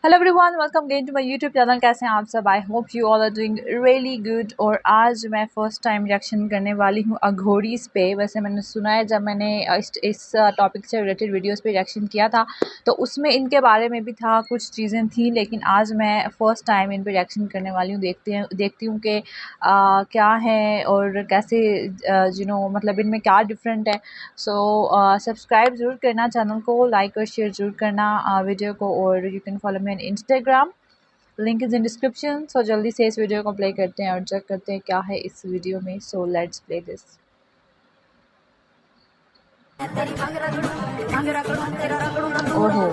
Hello everyone, welcome again to my YouTube channel. कैसे हैं आप सब? I hope you all are doing really good. और आज मैं फ़र्स्ट टाइम रिएक्शन करने वाली हूँ अघोरीज़ पे। वैसे मैंने सुना है, जब मैंने इस टॉपिक से रिलेटेड वीडियोस पे रिएक्शन किया था तो उसमें इनके बारे में भी था, कुछ चीज़ें थी, लेकिन आज मैं फ़र्स्ट टाइम इन पे रिएक्शन करने वाली हूँ। देखती हूँ कि क्या है और कैसे मतलब इनमें क्या डिफरेंट है। सो सब्सक्राइब ज़रूर करना चैनल को, लाइक और शेयर ज़रूर करना वीडियो को। और you can follow me on Instagram, link is in description. So जल्दी से इस वीडियो को प्ले करते हैं और चेक करते हैं क्या है इस वीडियो में। So let's play this. ओहो,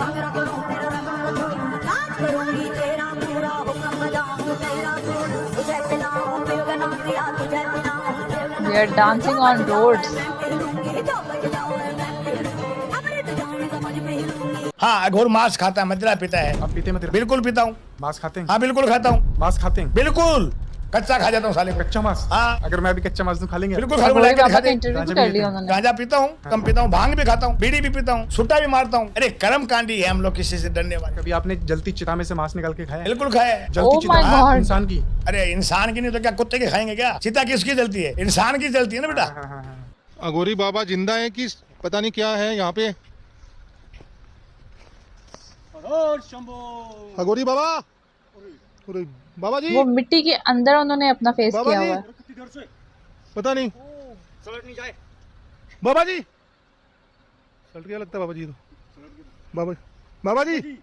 we are dancing on roads. हाँ, अघोर मांस खाता है, मदिरा पीता है। आप पीते मदिरा? बिल्कुल पीता हूँ। मांस खाते हैं? हाँ बिल्कुल खाता हूँ। मांस खाते हैं? बिल्कुल, कच्चा खा जाता हूँ साले को। कच्चा मांस? हाँ। अगर मैं भी कच्चा मांस दूं खा लेंगे? बिल्कुल खाते हैं। इंटरव्यू कर लिया उन्होंने। गांजा पीता हूँ, कम पीता हूँ, भांग भी खाता हूँ, बीड़ी भी पीता हूँ, सुट्टा भी मारता हूँ। अरे कर्म कांडी है हम लोग, किसी से डरने वाले। कभी आपने जलती चिता में से मांस निकाल के खाया? बिल्कुल खाया है। जलती चिता? God. इंसान की? अरे इंसान की नहीं तो क्या कुत्ते की खाएंगे क्या? चिता किसकी जलती है? इंसान की जलती है ना बेटा। अघोरी बाबा जिंदा है कि पता नहीं क्या है यहाँ पे। अघोरी बाबा, अरे बाबा जी, वो मिट्टी के अंदर उन्होंने अपना फेस किया हुआ है। पता नहीं सलट नहीं जाए। बाबा जी सलट गया लगता है। बाबा जी तो बाबा बाबा जी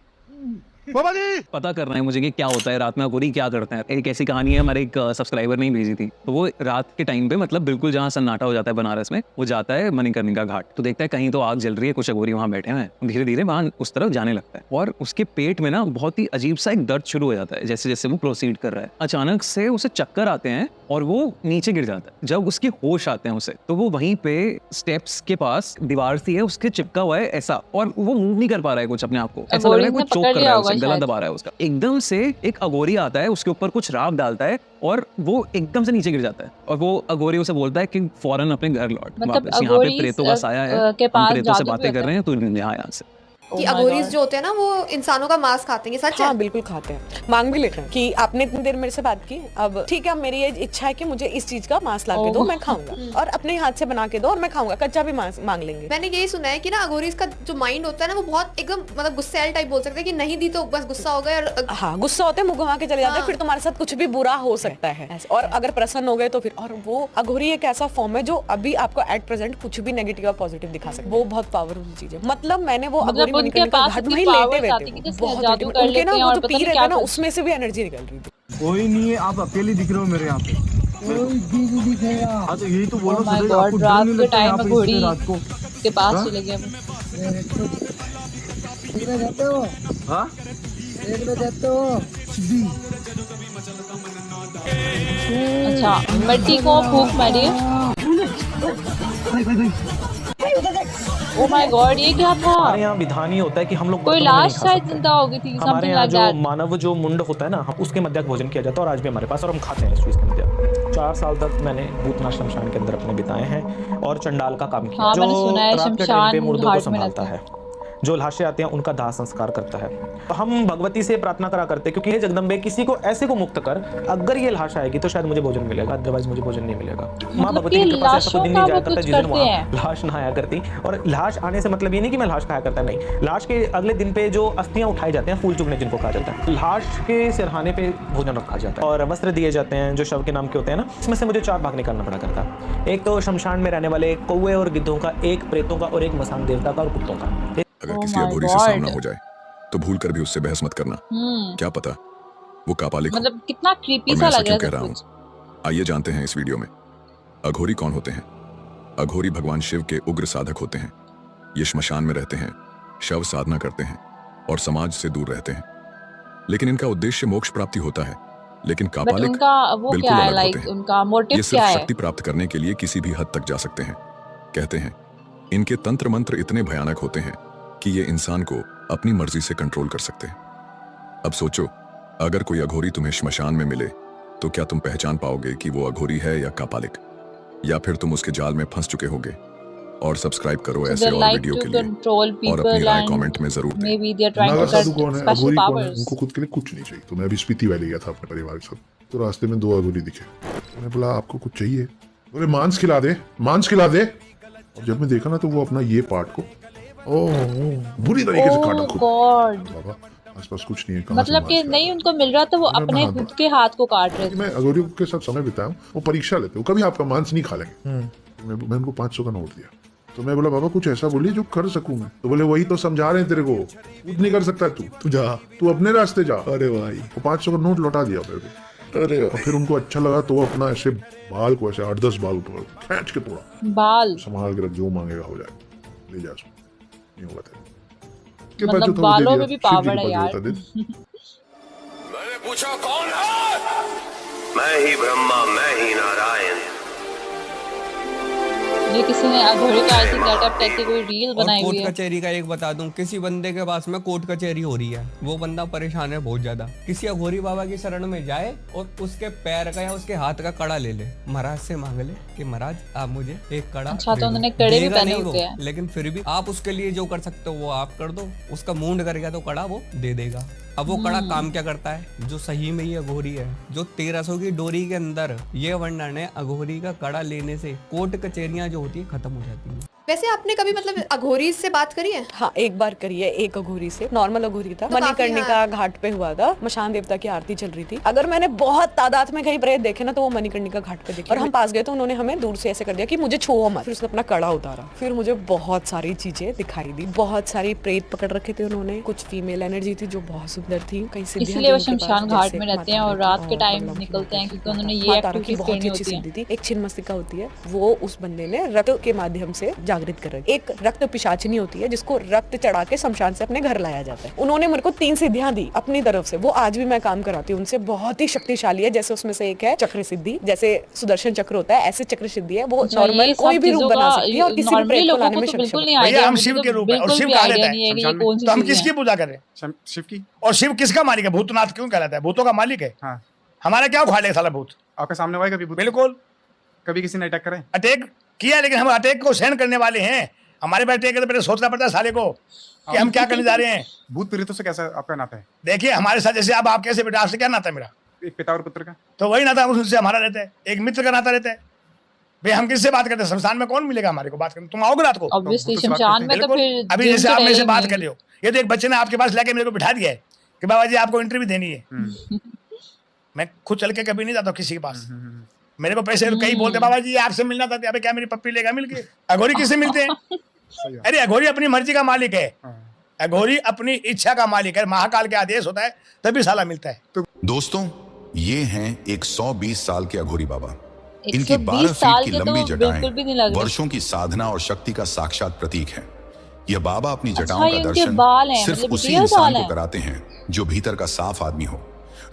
बाबा जी पता करना है मुझे कि क्या होता है रात में अघोरी क्या करते हैं। एक ऐसी कहानी है, हमारे एक सब्सक्राइबर ने भेजी थी। तो वो रात के टाइम पे, मतलब बिल्कुल जहाँ सन्नाटा हो जाता है बनारस में, वो जाता है मणिकर्णिका घाट। तो देखता है कहीं तो आग जल रही है, कुछ अघोरी वहाँ बैठे हैं। धीरे धीरे वहाँ उस तरफ जाने लगता है और उसके पेट में ना बहुत ही अजीब सा एक दर्द शुरू हो जाता है जैसे जैसे वो प्रोसीड कर रहा है। अचानक से उसे चक्कर आते हैं और वो नीचे गिर जाता है। जब उसके होश आते हैं उसे, तो वो वहीं पे स्टेप्स के पास दीवार सी है, उसके चिपका हुआ है ऐसा, और वो मूव नहीं कर पा रहा है कुछ अपने आप को। ऐसा लग रहा है कोई चोक कर रहा है उसे, गला दबा रहा है उसका। एकदम से एक अघोरी आता है, उसके ऊपर कुछ राख डालता है और वो एकदम से नीचे गिर जाता है। और वो अघोरी उसे बोलता है कि फौरन अपने घर लौट, वापस यहाँ पे प्रेतों का साया है, हम प्रेतों से बातें कर रहे हैं, तो यहाँ से। कि अघोरीज जो होते हैं ना, वो इंसानों का मांस खाते हैं। सच है? हाँ बिल्कुल खाते हैं। मांग भी लेते हैं कि आपने इतनी देर मेरे से बात की, अब ठीक है, मेरी ये इच्छा है कि मुझे इस चीज का मांस ला के दो, मैं खाऊंगा, और अपने हाथ से बना के दो और मैं खाऊंगा। कच्चा भी मांस मांग लेंगे। मैंने यही सुना है कि ना अघोरीज का जो माइंड होता है ना, वो बहुत एकदम मतलब गुस्सैल टाइप बोल सकते हैं कि नहीं दी तो बस गुस्सा हो गया। और हाँ, गुस्सा होते हैं, मुंह घुमा के चले जाते हैं। फिर तुम्हारे साथ कुछ भी बुरा हो सकता है, और अगर प्रसन्न हो गए तो फिर। और वो अघोरी एक ऐसा फॉर्म है जो अभी आपको एट प्रेजेंट कुछ भी नेगेटिव और पॉजिटिव दिखा सकता है। वो बहुत पावरफुल चीज है। मतलब मैंने वो अघोरी मणिकर्णिका घाट में लेटे हुए थे, बहुत उनके ना वो जो पी रहे थे ना, उसमें से भी एनर्जी निकल रही थी। कोई नहीं है, आप अकेले दिख रहे हो मेरे यहाँ पे। कोई भी दिखेगा। हाँ तो यही तो बोलो, रात के टाइम में घोड़ी रात को के पास चले गए। जाते हो? हाँ, एक बजे जाते हो? अच्छा, मिट्टी को फूंक मारिए। ओ माय गॉड, ये क्या था? हमारे यहाँ विधान ये होता है कि हम लोग कोई लाश शायद जिंदा हो गई थी। हमारे यहाँ जो मानव जो मुंड होता है ना, हम उसके मध्य भोजन किया जाता है, और आज भी हमारे पास, और हम खाते हैं इस चीज के मध्य। 4 साल तक मैंने भूतनाथ शमशान के अंदर अपने बिताए हैं और चंडाल का काम किया। जो रात के टाइम पे मुर्दों को संभालता है, जो लाशें आते हैं उनका दाह संस्कार करता है। तो हम भगवती से प्रार्थना करा करते हैं, क्योंकि हे जगदम्बे, किसी को ऐसे को मुक्त कर, अगर ये लाश आएगी तो शायद मुझे भोजन मिलेगा, अदरवाइज मुझे भोजन नहीं मिलेगा। माँ भगवती की कृपा से ऐसा कोई दिन नहीं जाया करता जिस दिन वहाँ लाश ना आया करती। और लाश आने से मतलब ये नहीं कि मैं लाश खाया करता, नहीं। लाश के अगले दिन पे जो अस्थियां उठाई जाते हैं, फूल चुगने जिनको कहा जाता है, लाश के सिरहाने पे भोजन रखा जाता है और वस्त्र दिए जाते हैं जो शव के नाम के होते हैं ना। इसमें से मुझे 4 भाग निकालना पड़ा करता। एक तो शमशान में रहने वाले कौवे और गिद्धों का, एक प्रेतों का, और एक मसान देवता का और कुत्तों का। अगर किसी अघोरी से सामना हो जाए तो भूल कर भी उससे बहस मत करना। क्या पता वो कापालिक हो। मतलब कितना क्रीपी सा लग रहा है। आइए जानते हैं इस वीडियो में अघोरी कौन होते हैं। अघोरी भगवान शिव के उग्र साधक होते हैं। ये श्मशान में रहते हैं, शव साधना करते हैं और समाज से दूर रहते हैं, लेकिन इनका उद्देश्य मोक्ष प्राप्ति होता है। लेकिन कापालिक बिल्कुल अलग होते हैं। ये सिर्फ शक्ति प्राप्त करने के लिए किसी भी हद तक जा सकते हैं। कहते हैं इनके तंत्र मंत्र इतने भयानक होते हैं कि ये इंसान को अपनी मर्जी से कंट्रोल कर सकते हैं। अब सोचो, अगर कोई अघोरी तुम्हें श्मशान में मिले तो क्या तुम पहचान पाओगे कि वो अघोरी है या कापालिक, या फिर तुम उसके जाल में फंस चुके होगे। और सब्सक्राइब करो So ऐसे they और like वीडियो to के लिए control और अपनी people राय and कमेंट में जरूर दें। maybe they are trying Naga to Sadhu get कौन है, special अघोरी कौन है? powers. उनको खुद के लिए कुछ नहीं चाहिए। तो मैं अभी स्पीति वैली गया था अपने परिवार के साथ, तो रास्ते में 2 अघोरी दिखे। मैंने बोला आपको कुछ चाहिए? बोले मांस खिला दे, मांस खिला दे। और जब मैं देखा ना तो वो अपना ये पार्ट को बुरी तरीके से काटा Oh खुद। God. बाबा आसपास कुछ नहीं है, कहाँ से मतलब कि मांस खिला नहीं दे? उनको मिल रहा तो वो उन्होंने अपने हाथ खुद के हाथ को काट रहे थे। मैं अघोरियों के साथ समय बिताया हूँ, वो परीक्षा लेते हो, कभी आपका मांस नहीं खा लेंगे। मैं उनको 500 का नोट दिया, तो मैं बोला बाबा कुछ ऐसा बोलिए जो कर सकूं मैं। तो बोले वही तो समझा रहे हैं तेरे को, कुछ नहीं कर सकता तू जा, तू अपने रास्ते जा। अरे भाई वो 500 का नोट लौटा दिया मेरे को। अरे और फिर उनको अच्छा लगा तो वो अपना ऐसे बाल को ऐसे 8-10 बाल ऊपर खींच के तोड़ा, बाल संभाल के रख, जो मांगेगा हो जाएगा, ले जा उसको, नहीं होगा तेरे के पास मतलब जो था वो दे बालों दिया, में भी शिव जी पावर के है पास जो यार। होता दे दिया। मैंने पूछा कौन है? मैं ही ब्रह्मा, मैं ही नारायण। ये किसी ने अघोरी का आई थिंक गेटअप टाइप की कोई रील बनाई हुई कोर्ट है। कचहरी का एक बता दूं, किसी बंदे के पास में कोर्ट कचहरी हो रही है, वो बंदा परेशान है बहुत ज्यादा, किसी अघोरी बाबा की शरण में जाए और उसके पैर का या उसके हाथ का कड़ा ले ले, महाराज से मांग ले कि महाराज आप मुझे एक कड़ा अच्छा दे तो दो। उन्होंने कड़े भी देगा पहने नहीं वो, होते हैं। लेकिन फिर भी आप उसके लिए जो कर सकते हो वो आप कर दो, उसका मूंड करेगा तो कड़ा वो दे देगा। अब वो कड़ा काम क्या करता है? जो सही में ही अघोरी है, जो 1300 की डोरी के अंदर ये वर्णन है, अघोरी का कड़ा लेने से कोर्ट कचहरियां जो होती है खत्म हो जाती है। वैसे आपने कभी मतलब अघोरी से बात करी है? हाँ एक बार करी है, एक अघोरी से, नॉर्मल अघोरी था, तो काफी मणिकर्णिका घाट पे हुआ था, मशान देवता की आरती चल रही थी। अगर मैंने बहुत तादाद में कहीं प्रेत देखे ना तो वो मणिकर्णिका घाट पे देखे, और हम पास गए तो उन्होंने हमें दूर से ऐसे कर दिया कि मुझे छुओ मत। फिर उसने अपना कड़ा उतारा, फिर मुझे बहुत सारी चीजें दिखाई दी, बहुत सारी प्रेत पकड़ रखे थे उन्होंने, कुछ फीमेल एनर्जी थी जो बहुत सुंदर थी, कहीं से इसलिए वो शमशान घाट में रहते हैं और रात के टाइम निकलते हैं क्योंकि उन्होंने ये एक्टिविटीज करनी होती है। थी। एक छिन्नमस्तिका होती है, वो उस बंदे ने रक्त के माध्यम से जागृत कर रखी। एक रक्त पिशाचिनी होती है जिसको रक्त चढ़ा के शमशान से अपने घर लाया जाता है। उन्होंने मेरे को 3 सिद्धियां दी अपनी तरफ से, वो आज भी मैं काम कराती हूँ उनसे, बहुत ही शक्तिशाली है। जैसे उसमें से एक है चक्र सिद्धि, जैसे सुदर्शन चक्र होता है ऐसे चक्र सिद्धि है, वो नॉर्मल कोई भी रूप बना सकती है और किसी भी प्रेत को लाने में सक्षम है। भैया हम शिव के रूप है और शिव कहा रहता है, तो हम किसकी पूजा करें? शिव की। और शिव किसका मालिक है? भूतनाथ क्यों कहलाता है? भूतों का मालिक है। हाँ। हमारा क्या उखाड़ लेगा साला भूत? आपके सामने हुआ है कभी भूत? बिल्कुल। कभी किसी ने अटैक करे? अटैक किया, लेकिन हम अटैक को सहन करने वाले हैं। हमारे पे अटैक है तो पहले सोचना पड़ता है साले को कि हम क्या करने जा रहे हैं। भूत प्रेतों से कैसा आपका नाता है? देखिए हमारे साथ जैसे अब आप कैसे बेटा, आपसे क्या नाता है मेरा? एक पिता और पुत्र का। तो वही नाता उनसे हमारा रहता है, एक मित्र का नाता रहता है। भाई हम किससे बात करते हैं? शमशान में कौन मिलेगा हमारे को बात करने? तुम आओगे रात को? ऑब्वियसली शमशान में तो फिर अभी जैसे आप मेरे से बात कर रहे हो, ये तो एक बच्चे ने आपके पास लाके मेरे को बिठा दिया है कि बाबा जी आपको इंटरव्यू देनी है। मैं खुद चल के कभी नहीं जाता किसी के पास। मेरे को पैसे कई बोलते बाबा जी आपसे मिलना था, अबे क्या मेरी पप्पी लेगा मिल के? अघोरी किससे मिलते हैं? अरे अघोरी अपनी मर्जी का मालिक है, अघोरी अपनी इच्छा का मालिक है। महाकाल के आदेश होता है तभी साला मिलता है। दोस्तों ये हैं एक 120 साल के अघोरी बाबा। 120 इनकी 12 साल फीट की के तो लंबी बिल्कुल भी नहीं लग जटाएं रहे। वर्षों की साधना और शक्ति का साक्षात प्रतीक है। यह बाबा अपनी अच्छा, जटाओं ये का उनके दर्शन बाल हैं, सिर्फ मतलब उसी रियल इंसान बाल को हैं। कराते हैं जो भीतर का साफ आदमी हो।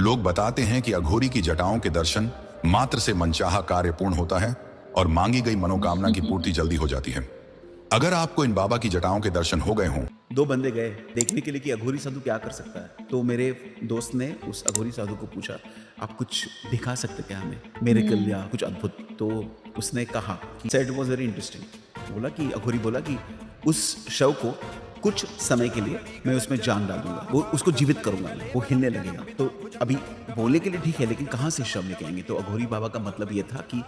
लोग बताते हैं कि अघोरी की जटाओं के दर्शन मात्र से मनचाहा कार्य पूर्ण होता है और मांगी गई मनोकामना की पूर्ति जल्दी हो जाती है। अगर आपको इन बाबा की जटाओं के दर्शन हो गए हों, 2 बंदे गए देखने के लिए कि अघोरी साधु क्या कर सकता है। तो मेरे दोस्त ने उस अघोरी साधु को पूछा आप कुछ दिखा सकते क्या हमें, मिरेकल या कुछ अद्भुत? तो उसने कहा कि सेड वाज वेरी इंटरेस्टिंग। बोला कि अघोरी बोला कि उस शव को कुछ समय के लिए मैं उसमें जान डालूंगा, वो उसको जीवित करूंगा, वो हिलने लगेगा। तो अभी बोलने के लिए ठीक है लेकिन कहाँ से शव लेके आएंगे? तो अघोरी बाबा का मतलब ये था कि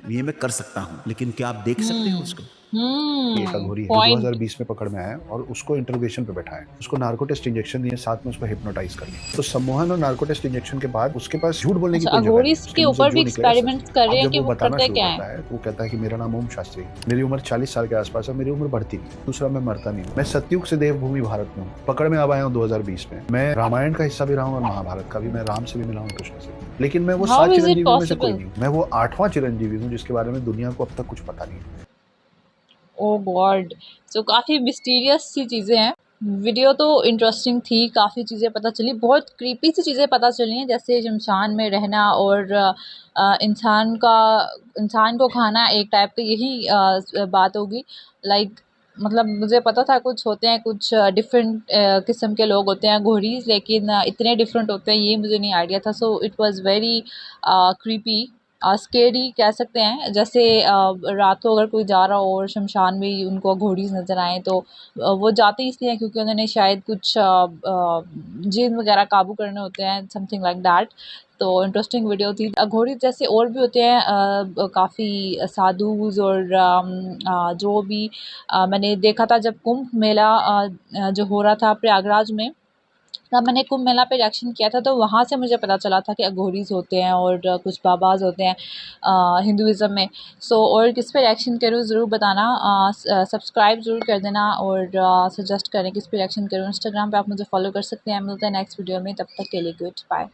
ये मैं कर सकता हूँ लेकिन क्या आप देख सकते हो उसको? एक अघोरी है 2020 में पकड़ में आया और उसको इंटरोगेशन पे बैठाया, उसको नार्को टेस्ट इंजेक्शन दिए, साथ में उसको हिप्नोटाइज कर दिया। तो सम्मोहन और नार्को टेस्ट इंजेक्शन के बाद उसके पास झूठ बोलने की कोई जगह अघोरी नहीं। के ऊपर भी एक्सपेरिमेंट्स कर रहे हैं कि वो करते क्या है। है। वो कहता है कि मेरा नाम ओम शास्त्री, मेरी उम्र 40 साल के आसपास है, मेरी उम्र बढ़ती नहीं। दूसरा मैं मरता नहीं, मैं सतयुग से देवभूमि भारत में हूँ। पकड़ में अब आया हूँ 2020 में। मैं रामायण का हिस्सा भी रहा हूँ और महाभारत का भी, मैं राम से भी मिला हूँ, कृष्ण से। लेकिन मैं वो 7 चिरंजीवियों में से कोई नहीं हूँ, मैं वो 8वां चिरंजीवी हूँ जिसके बारे में दुनिया को अब तक कुछ पता नहीं है। ओह गॉड, सो काफ़ी मिस्टीरियस सी चीज़ें हैं। वीडियो तो इंटरेस्टिंग थी, काफ़ी चीज़ें पता चली, बहुत क्रीपी सी चीज़ें पता चली हैं, जैसे शमशान में रहना और इंसान को खाना एक टाइप की यही बात होगी। लाइक मतलब मुझे पता था कुछ होते हैं, कुछ डिफरेंट किस्म के लोग होते हैं अघोरीज, लेकिन इतने डिफरेंट होते हैं ये मुझे नहीं आइडिया था। So it was very creepy scary कह सकते हैं। जैसे रात को अगर कोई जा रहा हो और शमशान में उनको घोड़ीज़ नज़र आएँ तो वो जाते इसलिए हैं क्योंकि उन्होंने शायद कुछ जिन वगैरह काबू करने होते हैं, समथिंग लाइक दैट। तो इंटरेस्टिंग वीडियो थी। अघोरी जैसे और भी होते हैं काफ़ी साधुज़ और जो भी मैंने देखा था जब कुंभ मेला जो हो रहा था प्रयागराज में, तब मैंने कुंभ मेला पे रिएक्शन किया था, तो वहाँ से मुझे पता चला था कि अघोरीज़ होते हैं और कुछ बाबाज़ होते हैं हिंदुइज़्म में। सो और किस पे रिएक्शन करूँ ज़रूर बताना, सब्सक्राइब ज़रूर कर देना और सजेस्ट करें किस पे रिएक्शन करूँ। इंस्टाग्राम पे आप मुझे फॉलो कर सकते हैं। मिलते हैं नेक्स्ट वीडियो में, तब तक के लिए गुड बाय।